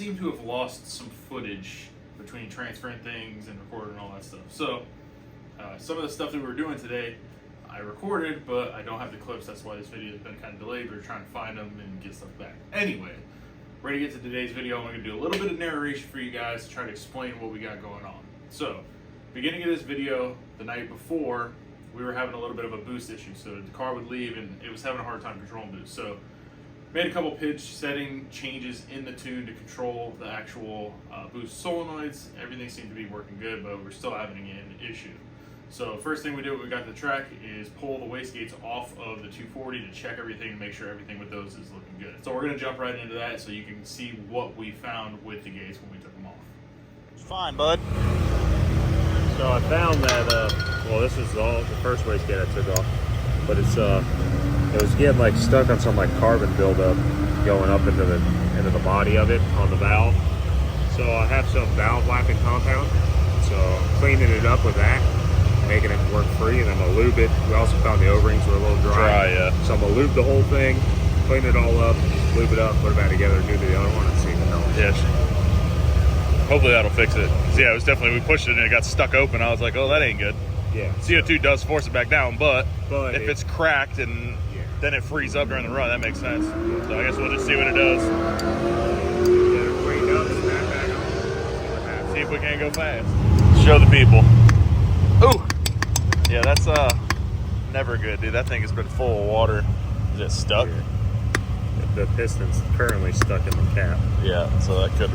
seem to have lost some footage between transferring things and recording all that stuff. So some of the stuff that we were doing today, I recorded, but I don't have the clips. That's why this video has been kind of delayed. We were trying to find them and get stuff back. Anyway, ready to get to today's video. I'm going to do a little bit of narration for you guys to try to explain what we got going on. So, beginning of this video, the night before, we were having a little bit of a boost issue. So the car would leave and it was having a hard time controlling boost. So made a couple pitch setting changes in the tune to control the actual boost solenoids. Everything seemed to be working good, but we're still having an issue. So first thing we did when we got to the track is pull the wastegates off of the 240 to check everything and make sure everything with those is looking good. So we're going to jump right into that so you can see what we found with the gates when we took them off. It's fine, bud. So I found that, well, this is the first wastegate I took off, but it's it was getting like stuck on some like carbon buildup going up into the body of it on the valve. So I have some valve lapping compound. So cleaning it up with that, making it work free, and I'm gonna lube it. We also found the O-rings were a little dry. Yeah. So I'm gonna lube the whole thing, clean it all up, lube it up, put it back together, do the other one, and see if it helps. Yes. Hopefully that'll fix it. Yeah, it was definitely, we pushed it and it got stuck open. I was like, oh, that ain't good. Yeah. CO2 does force it back down, but if it's cracked and then it frees up during the run, that makes sense. So I guess we'll just see what it does. Get it cleaned up and back on. See if we can't go fast. Show the people. Ooh. Yeah, that's never good, dude. That thing has been full of water. Is it stuck? Yeah. The piston's currently stuck in the cap. Yeah, so that could.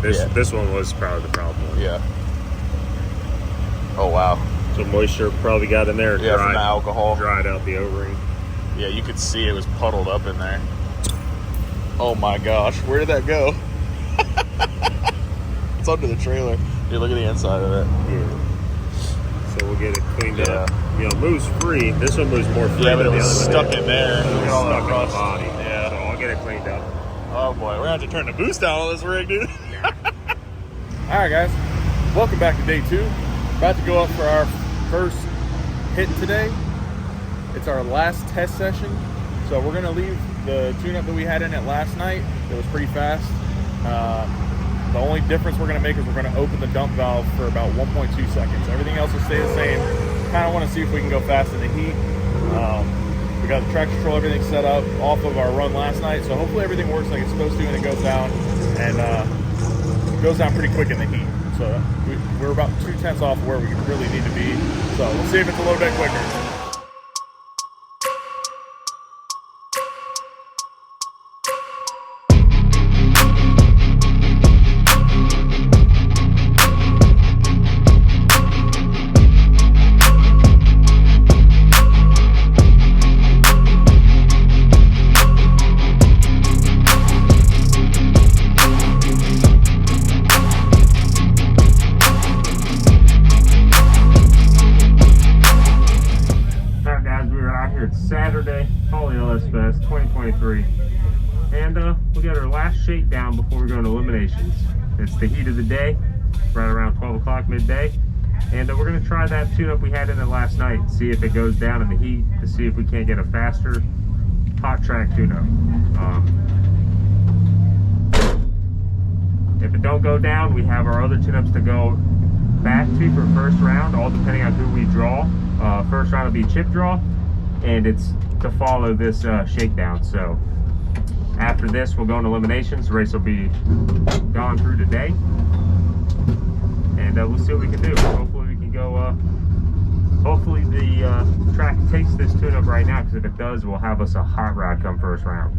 This one was probably the problem one. Yeah. Oh wow. Some moisture probably got in there. Yeah, from the alcohol. Dried out the O-ring. Yeah, you could see it was puddled up in there. Oh my gosh, where did that go? It's under the trailer. Dude, look at the inside of it. Yeah. So we'll get it cleaned up. You know, it moves free. This one moves more free. Yeah, but it was the stuck in there. It was stuck in the rust. body. Yeah. So I'll get it cleaned up. Oh boy, we're gonna have to turn the boost down on this rig, dude. Alright guys, welcome back to day 2. About to go up for our first hit today. It's our last test session. So we're gonna leave the tune-up that we had in it last night. It was pretty fast. The only difference we're gonna make is we're gonna open the dump valve for about 1.2 seconds. Everything else will stay the same. Kinda wanna see if we can go fast in the heat. We got the traction control, everything set up off of our run last night. So hopefully everything works like it's supposed to and it goes down. And it goes down pretty quick in the heat. So we're about 2/10 off where we really need to be. So we'll see if it's a little bit quicker. Saturday, Poly LS Fest 2023, and we got our last shakedown before we go into eliminations. It's the heat of the day, right around 12 o'clock midday, and we're going to try that tune-up we had in it last night, see if it goes down in the heat, to see if we can't get a faster hot track tune-up. If it don't go down, we have our other tune-ups to go back to for first round, all depending on who we draw. First round will be chip draw, and it's to follow this shakedown. So after this, we'll go into eliminations. The race will be gone through today, and we'll see what we can do. Hopefully we can go, hopefully the track takes this tune-up right now, because if it does, we'll have us a hot rod come first round.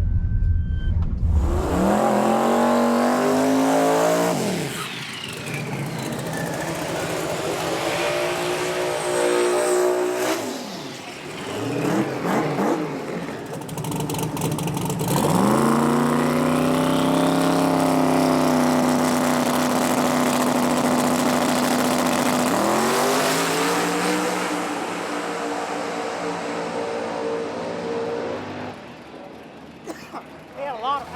A lot of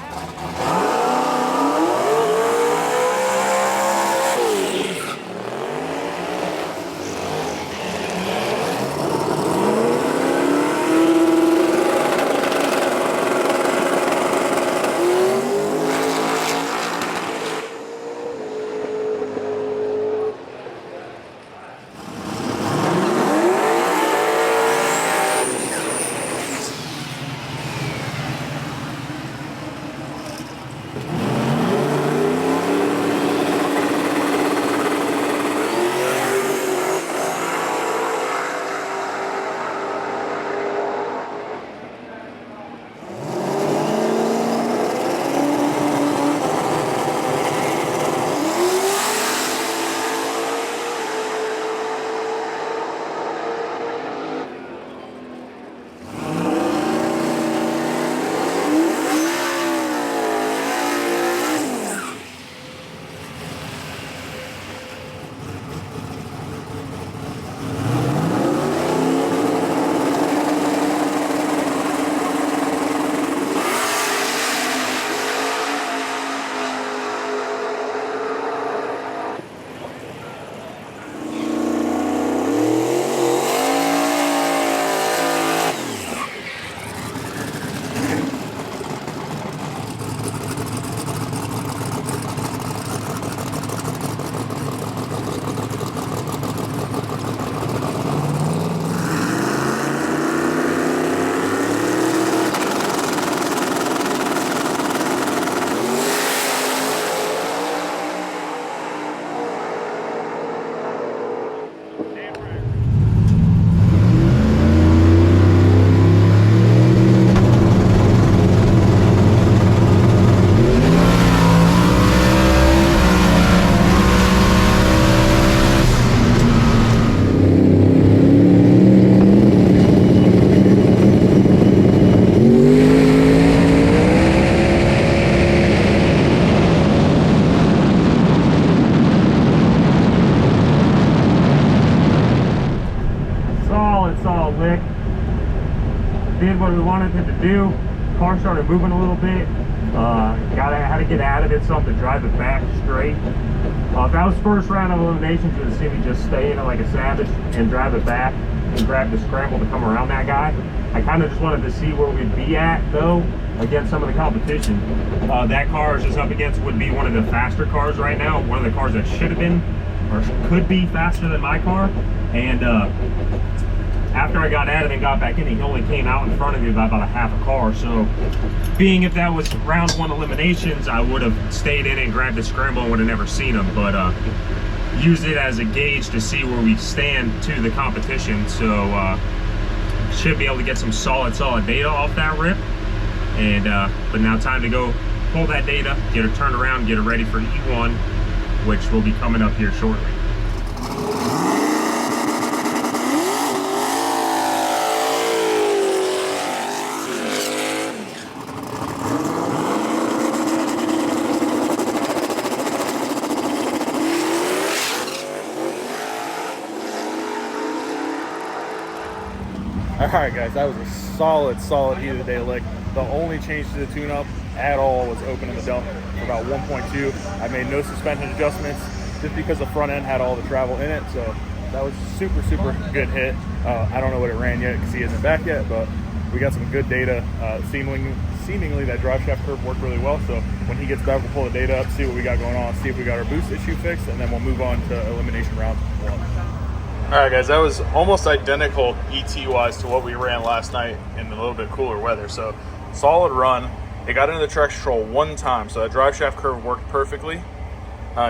did what we wanted it to do. Car started moving a little bit. Had to get out of it some to drive it back straight. If that was first round of eliminations, you would see me just stay in it like a savage and drive it back and grab the scramble to come around that guy. I kind of just wanted to see where we'd be at though against some of the competition. That car is just up against would be one of the faster cars right now, one of the cars that should have been or could be faster than my car. And after I got out of it and got back in, he only came out in front of me by about a half a car. So being if that was round one eliminations, I would have stayed in and grabbed the scramble and would have never seen him, but used it as a gauge to see where we stand to the competition. So should be able to get some solid data off that rip. And but now time to go pull that data, get it turned around, get it ready for E1, which will be coming up here shortly. Alright guys, that was a solid heat of the day lick. The only change to the tune-up at all was opening the dump for about 1.2. I made no suspension adjustments just because the front end had all the travel in it, so that was super good hit. I don't know what it ran yet because he isn't back yet, but we got some good data. Seemingly that drive shaft curve worked really well, so when he gets back we'll pull the data up, see what we got going on, see if we got our boost issue fixed, and then we'll move on to elimination round 1. Alright guys, that was almost identical ET-wise to what we ran last night in a little bit cooler weather. So solid run. It got into the traction control one time, so that drive shaft curve worked perfectly.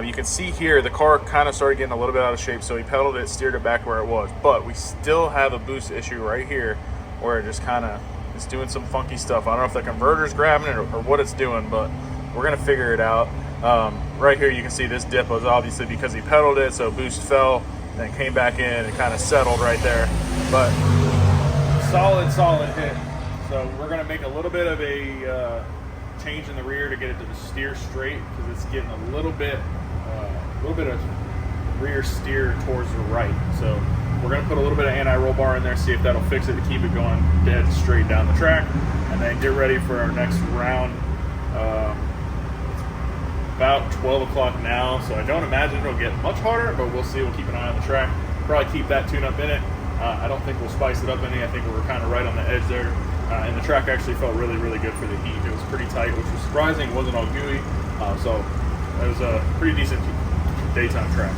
You can see here the car kind of started getting a little bit out of shape, so he pedaled it, steered it back where it was. But we still have a boost issue right here where it just kind of is doing some funky stuff. I don't know if the converter's grabbing it or what it's doing, but we're going to figure it out. Right here you can see this dip was obviously because he pedaled it, so boost fell. Then came back in and kind of settled right there. But solid hit. So we're gonna make a little bit of a change in the rear to get it to steer straight because it's getting a little bit of rear steer towards the right. So we're gonna put a little bit of anti-roll bar in there, see if that'll fix it to keep it going dead straight down the track, and then get ready for our next round. About 12 o'clock now, so I don't imagine it'll get much harder, but we'll see. We'll keep an eye on the track. Probably keep that tune-up in it. I don't think we'll spice it up any. I think we're kind of right on the edge there. And the track actually felt really good for the heat. It was pretty tight, which was surprising. It wasn't all gooey. So it was a pretty decent daytime track.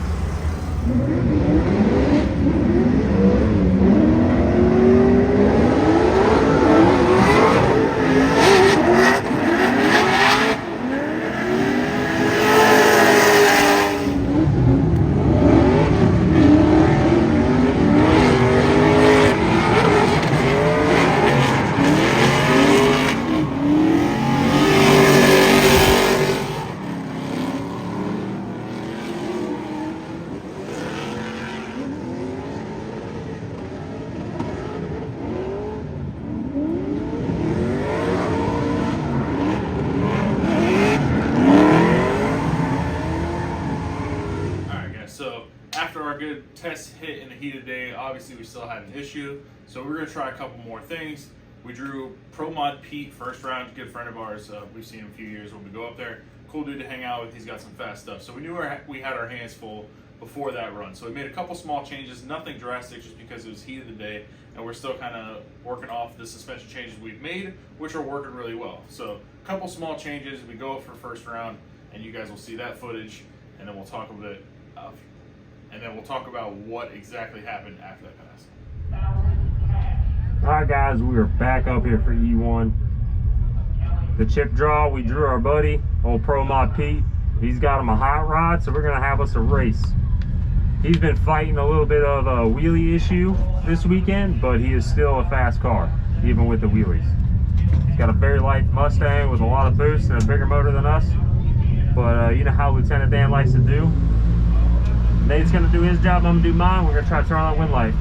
Good test hit in the heat of the day. Obviously we still had an issue, so we're going to try a couple more things. We drew Pro Mod Pete first round, good friend of ours. We've seen him a few years when we go up there. Cool dude to hang out with. He's got some fast stuff, so we knew we had our hands full before that run. So we made a couple small changes, nothing drastic, just because it was heat of the day, and we're still kind of working off the suspension changes we've made, which are working really well. So a couple small changes. We go for first round, and you guys will see that footage, and then we'll talk a bit and then we'll talk about what exactly happened after that pass. Alright guys, we are back up here for E1. The chip draw, we drew our buddy, old Pro Mod Pete. He's got him a hot rod, so we're gonna have us a race. He's been fighting a little bit of a wheelie issue this weekend, but he is still a fast car, even with the wheelies. He's got a very light Mustang with a lot of boost and a bigger motor than us. But you know how Lieutenant Dan likes to do. Nate's gonna do his job, I'm gonna do mine. We're gonna try to turn on that wind light.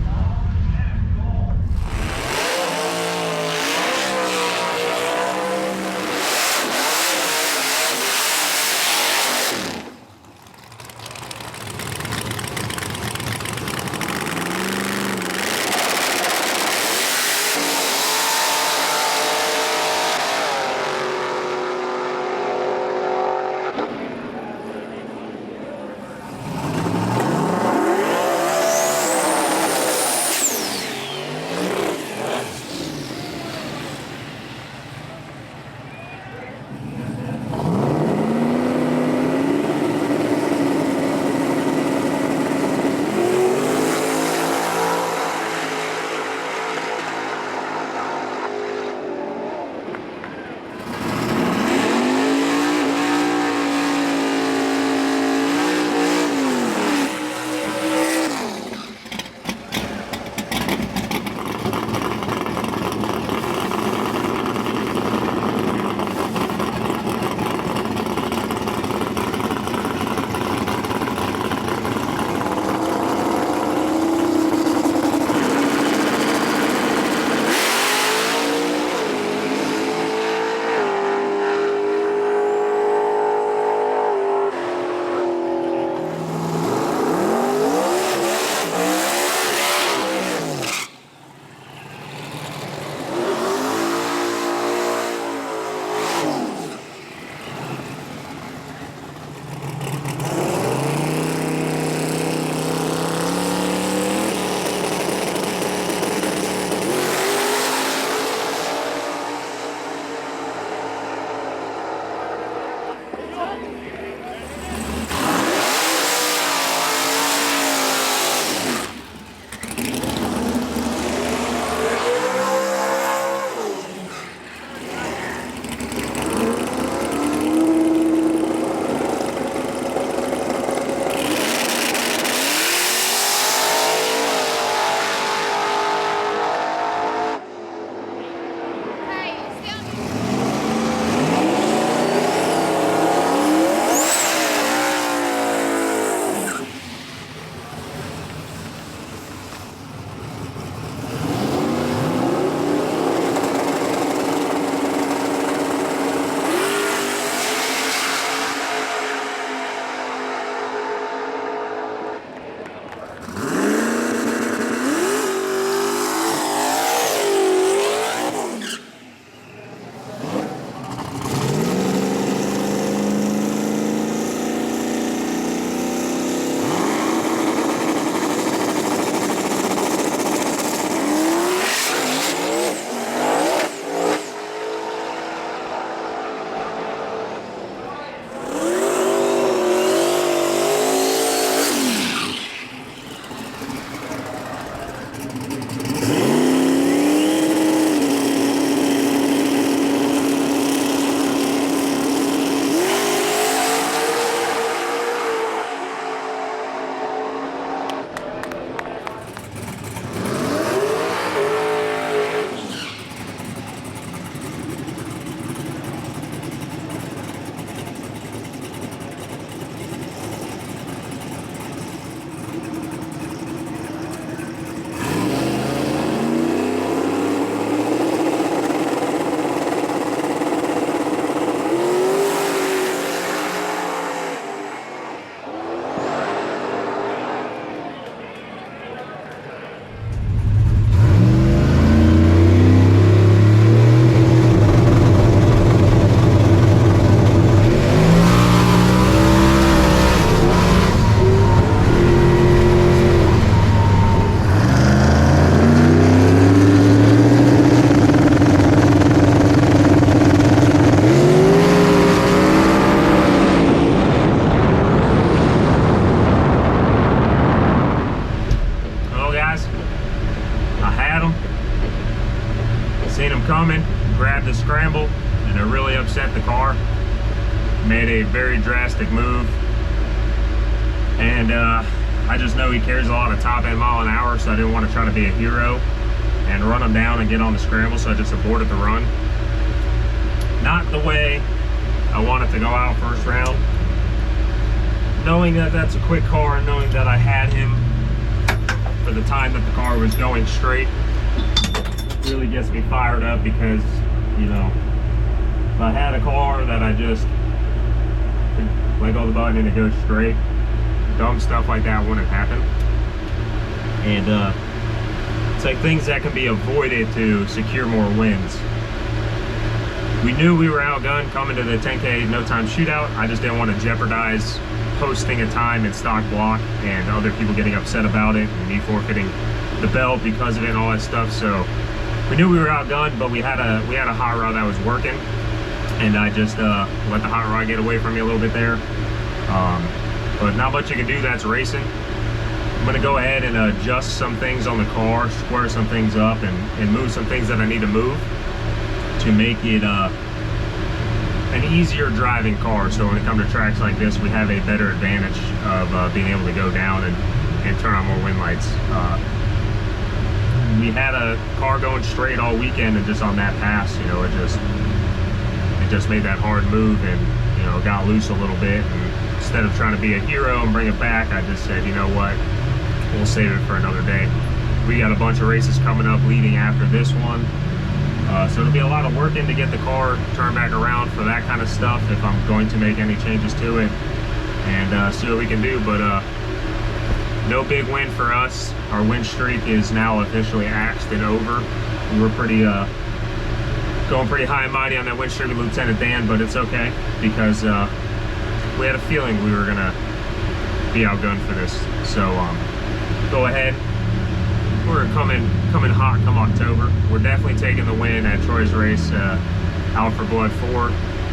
him coming, grabbed the scramble, and it really upset the car. Made a very drastic move. And I just know he carries a lot of top end mile an hour, so I didn't want to try to be a hero and run him down and get on the scramble, so I just aborted the run. Not the way I wanted to go out first round. Knowing that that's a quick car, and knowing that I had him for the time that the car was going straight, really gets me fired up, because, you know, if I had a car that I just could let go of the button and it goes straight, dumb stuff like that wouldn't happen. And it's like things that can be avoided to secure more wins. We knew we were outgunned coming to the 10K no time shootout. I just didn't want to jeopardize posting a time in stock block and other people getting upset about it and me forfeiting the belt because of it and all that stuff. So we knew we were outgunned, but we had a hot rod that was working, and I just let the hot rod get away from me a little bit there. But not much you can do. That's racing. I'm gonna go ahead and adjust some things on the car, square some things up, and move some things that I need to move to make it an easier driving car. So when it comes to tracks like this, we have a better advantage of being able to go down and turn on more wind lights. We had a car going straight all weekend, and just on that pass, you know, it just made that hard move, and, you know, got loose a little bit. And instead of trying to be a hero and bring it back, I just said, you know what, we'll save it for another day. We got a bunch of races coming up leading after this one. So it'll be a lot of working to get the car turned back around for that kind of stuff, if I'm going to make any changes to it, and see what we can do. But no big win for us. Our win streak is now officially axed and over. We were going pretty high and mighty on that win streak with Lieutenant Dan, but it's okay, because we had a feeling we were gonna be outgunned for this. So go ahead. We're coming hot come October. We're definitely taking the win at Troy's race, Out for Blood 4.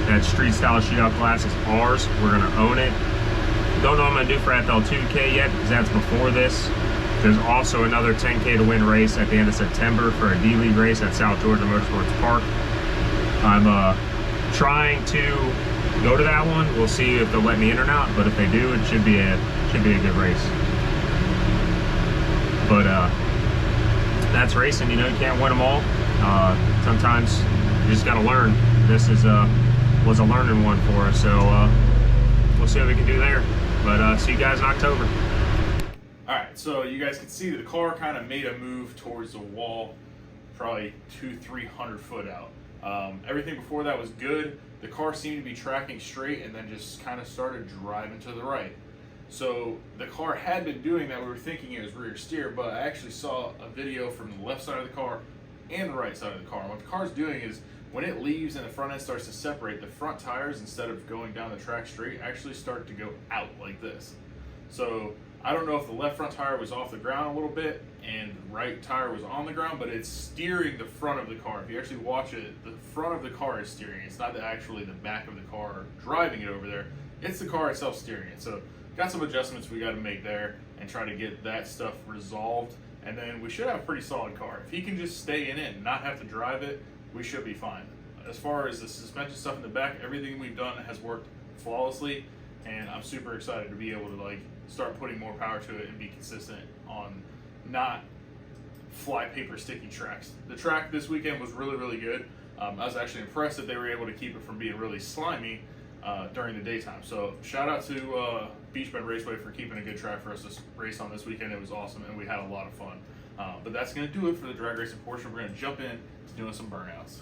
That street style shootout class is ours. We're gonna own it. Don't know what I'm gonna do for FL2K yet, because that's before this. There's also another 10K to win race at the end of September for a D-League race at South Georgia Motorsports Park. I'm trying to go to that one. We'll see if they'll let me in or not, but if they do, it should be a good race. But that's racing, you know, you can't win them all. Sometimes you just gotta learn. This was a learning one for us, so we'll see what we can do there. But see you guys in October. Alright, so you guys can see the car kind of made a move towards the wall, probably 200-300 foot out. Everything before that was good. The car seemed to be tracking straight, and then just kind of started driving to the right. So the car had been doing that. We were thinking it was rear steer, but I actually saw a video from the left side of the car and the right side of the car. And what the car's doing is, when it leaves and the front end starts to separate, the front tires, instead of going down the track straight, actually start to go out like this. So I don't know if the left front tire was off the ground a little bit and the right tire was on the ground, but it's steering the front of the car. If you actually watch it, the front of the car is steering. It's not actually the back of the car driving it over there. It's the car itself steering it. So got some adjustments we got to make there and try to get that stuff resolved, and then we should have a pretty solid car. If he can just stay in it and not have to drive it, we should be fine. As far as the suspension stuff in the back, everything we've done has worked flawlessly, and I'm super excited to be able to start putting more power to it and be consistent on not fly paper sticky tracks. The track this weekend was really, really good. I was actually impressed that they were able to keep it from being really slimy during the daytime. So shout out to Beach Bend Raceway for keeping a good track for us to race on this weekend. It was awesome, and we had a lot of fun. But that's going to do it for the drag racing portion. We're going to jump in to doing some burnouts.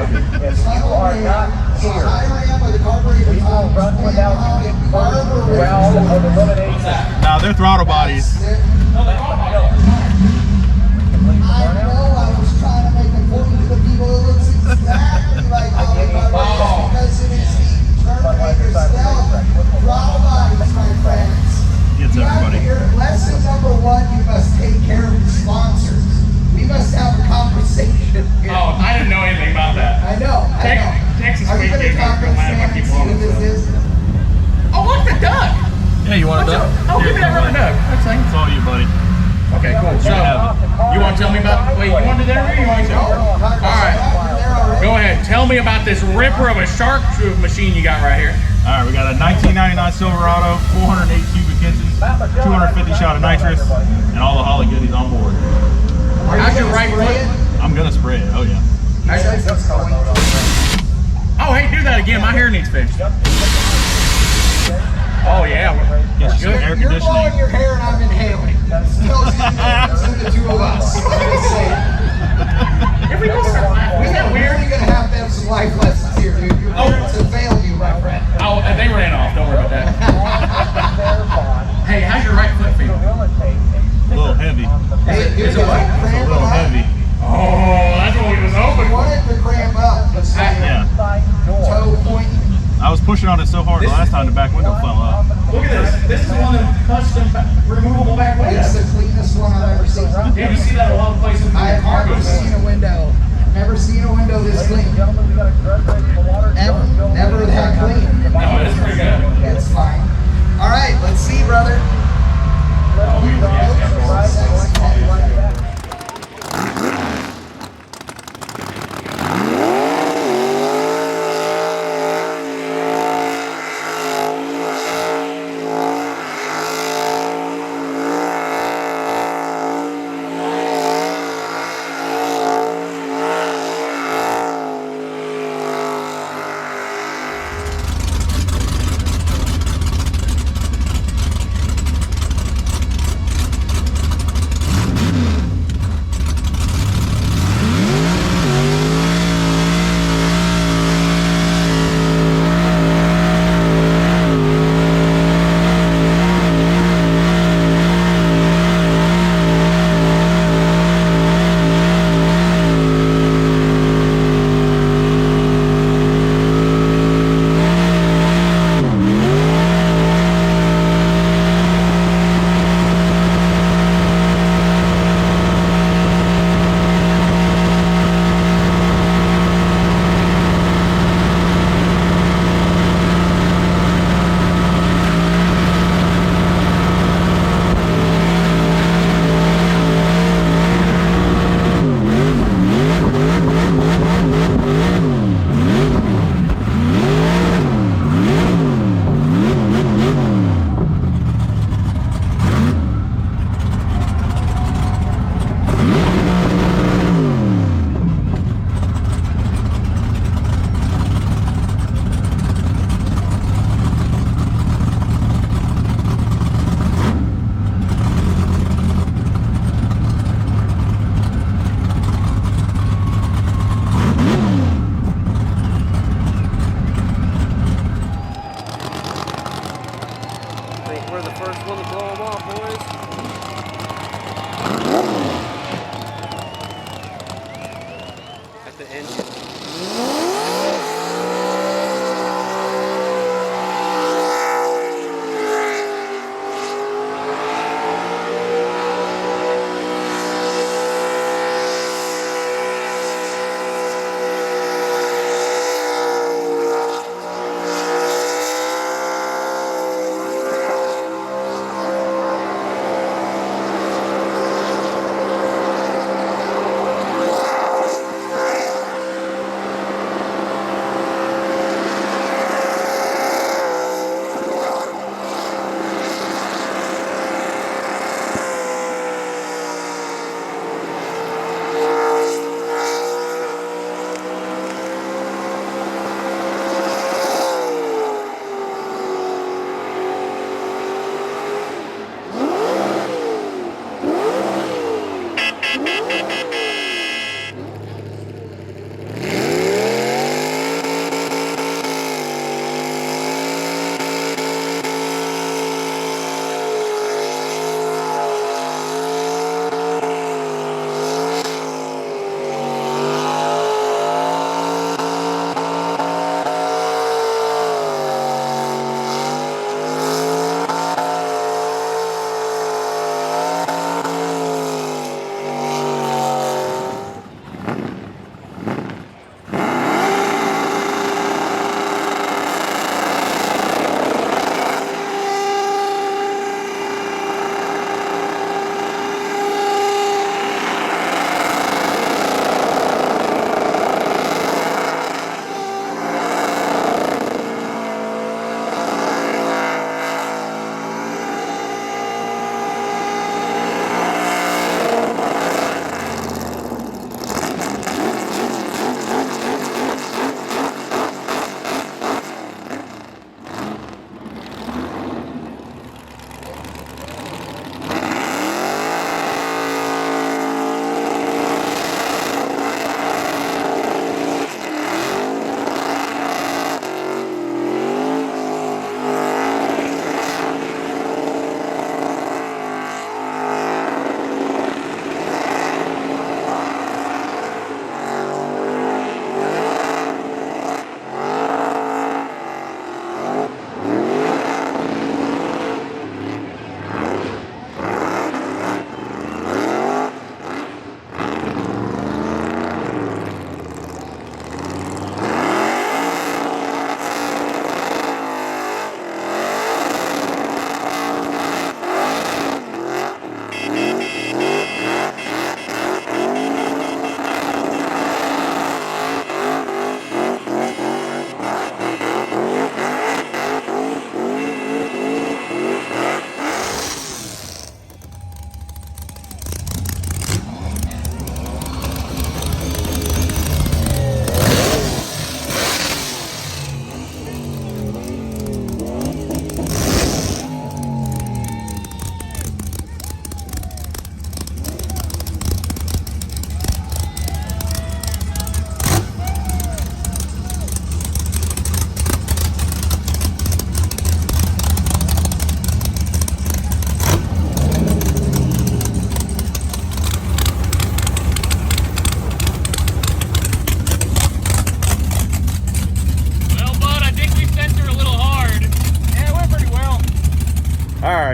If you are not here, we will run without you in first round of elimination. Now they're throttle bodies. I know, I was trying to make a point to the people. It looks exactly like Hollywood because it is the Terminator stealth throttle bodies, my friends. Gets everybody. Lesson number 1, you must take care of your sponsors. We must have a conversation here. Oh, I didn't know anything about that. I know. Texas Are you weekend, going to talk to don't mind if I Stan keep and see who rolling, this so. is? Oh, look, the duck. Yeah, you want a duck? Oh, give me that rubber duck. That's thing. It's all you, buddy. Okay, cool. So, you want to tell me about? Wait, you want to do that or you want to? All right. Go ahead. Tell me about this ripper of a shark machine you got right here. All right, we got a 1999 Silverado, 408 cubic inches, 250 shot of nitrous, and all the Holly goodies on board. How's your right foot? I'm gonna spray it. Oh yeah. Oh, hey, do that again. My hair needs fixed. Oh yeah. Get you some air You're conditioning. blowing your hair and I'm inhaling. Tells you the two of us. If we both start laughing, isn't that weird? You're going to have some life lessons here, dude. Your parents have failed you, my friend. Oh, they ran off. Don't worry about that. Hey, how's your right foot feel? A little heavy. Hey, dude, Is it what? It's a little heavy. Oh, that's what we was hoping I for. wanted to cramp up. Let's say Yeah. toe pointing. I was pushing on it so hard the last time the back window fell out. Look at this. This is one of the custom removable back It's windows. the cleanest one I've ever seen. Yeah, you see that a lot of places in the I've cargo never seen a window. Never seen a window this clean. Ever. Never that clean. No, it's pretty good. That's fine. All right, let's see, brother.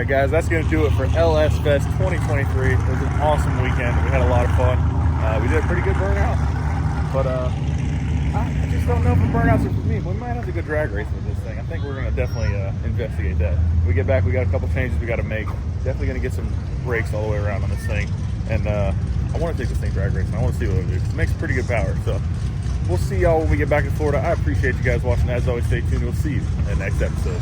right, guys, that's going to do it for LS Fest 2023. It was an awesome weekend. We had a lot of fun. We did a pretty good burnout, but I just don't know if the burnouts are for me. We might have to go drag racing with this thing. I think we're going to definitely investigate that. When we get back, we got a couple changes we got to make. Definitely going to get some brakes all the way around on this thing. And I want to take this thing drag racing. I want to see what it do. It makes pretty good power. So we'll see y'all when we get back in Florida. I appreciate you guys watching. As always, stay tuned. We'll see you in the next episode.